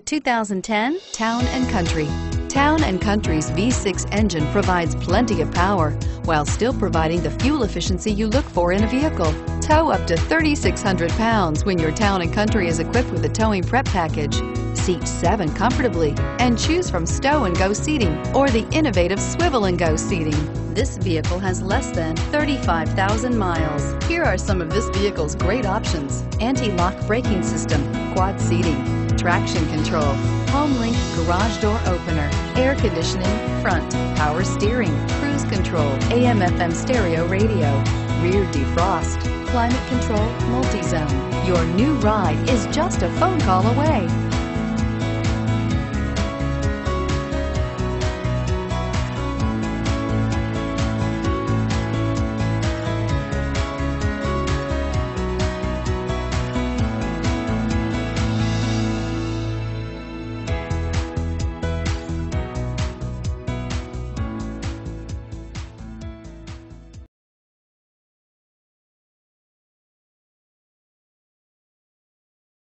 2010 Town & Country. Town & Country's V6 engine provides plenty of power while still providing the fuel efficiency you look for in a vehicle. Tow up to 3,600 pounds when your Town & Country is equipped with a towing prep package. Seat 7 comfortably and choose from stow and go seating or the innovative swivel and go seating. This vehicle has less than 35,000 miles. Here are some of this vehicle's great options: anti-lock braking system, quad seating, traction control, HomeLink garage door opener, air conditioning, front, power steering, cruise control, AM/FM stereo radio, rear defrost, climate control, multi-zone. Your new ride is just a phone call away.